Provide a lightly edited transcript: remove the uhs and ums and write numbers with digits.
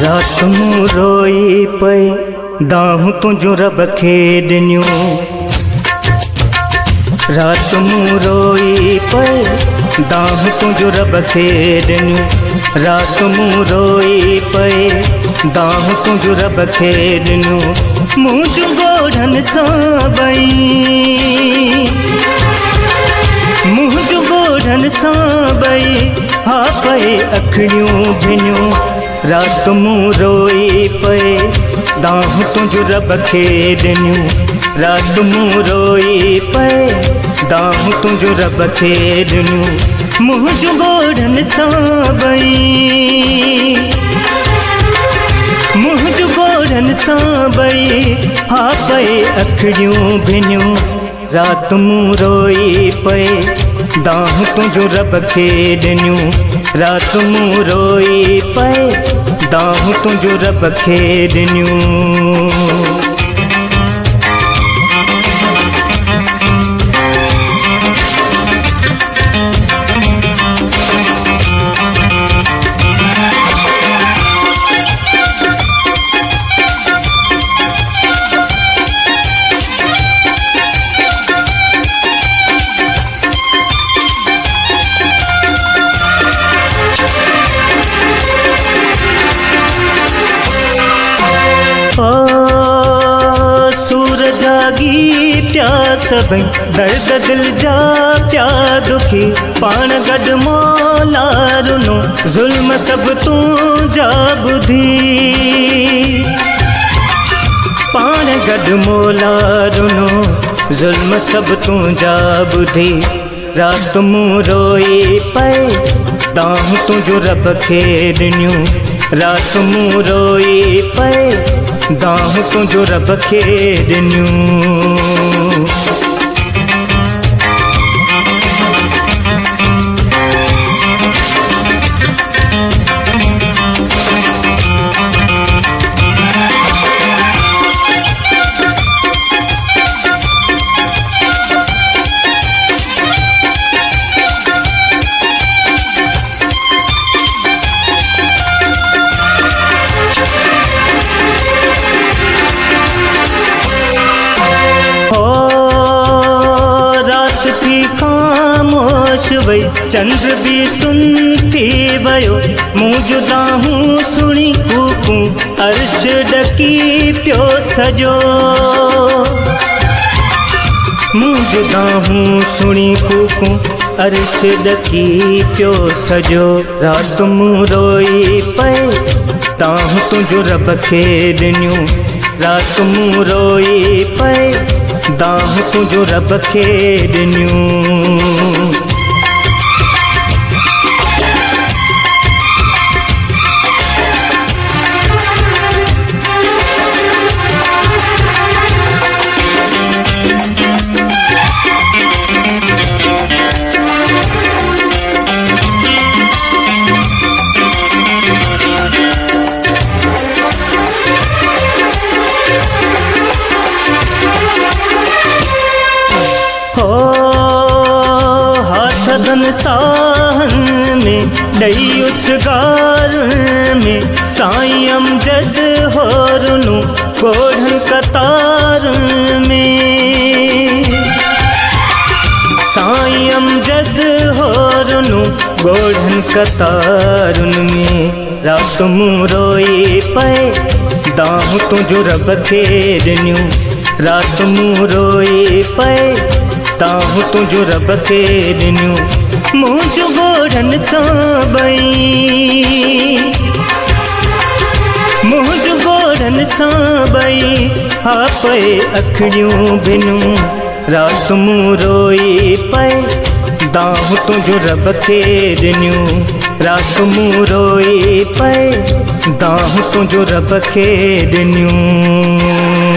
रात मूं रोई पे दाहूं तुझो रब खे ॾिनियूं। रात मूं रोई पे दाहूं तुझो रब खे ॾिनियूं। रात मूं रोई पे दाहूं तुझो रब खे ॾिनियूं। मुंहिंजो ॻोढ़नि सां बई मुंहिंजो ॻोढ़नि सां बई हा पे अखियूं भिनियूं। रात मूं रोई पे दाहूं तुझो रब खे ॾिनियूं। रात मूं रोई पे दाहूं तुझो रब खे ॾिनियूं। मुंहिंजो ॻोढ़नि सां बई मुंहिंजो ॻोढ़नि सां बई हा पे अखियूं भिनियूं। रात मूं रोई पे दाहूं तुझो रब खे ॾिनियूं। रात मूं रोई पे दाहूं तुझो रब खे ॾिनियूं। जागी प्यास बई दर्द दिल जा प्या दुखी पाण गड मौला रुनो जुल्म सब तू जा बुधी। पाण गड मौला रुनो जुल्म सब तू जा बुधी। रात मूं रोई पे दाहूं तुझो रब खे ॾिनियूं। रात मूं रोई पे दाहूं तुझो रब खे ॾिनियूं। खामोश वई चंद्र भी सुनती वयो। मूं जुदा हूँ सुनी कूकूं अर्श डकी पियो सजो। मूं जुदा हूँ सुनी कूकूं अर्श डकी पियो सजो। रात मूं रोई पे दाहूं तुझो रब खे ॾिनियूं। रात मूं रोई पे दाहूं तुझो रब खे ॾिनियूं। हाथन साहन में ॾई उचगार में साईं अमजद होरनु ॻोढ़नि कतार में। साईं अमजद होरनु ॻोढ़नि कतारुनि में। रात मूं रोई पे दाहूं तुझो रब खे ॾिनियूं। रात मूं रोई पे दाहूं तुझो रब खे ॾिनियूं। मुंहिंजो ॻोढ़नि सां बई मुंहिंजो ॻोढ़नि सां बई हा पे अखियूं भिनियूं। रात मूं रोई पे दाहूं तुझो रब खे ॾिनियूं। रात मूं रोई पे दाहूं तुझो रब खे ॾिनियूं।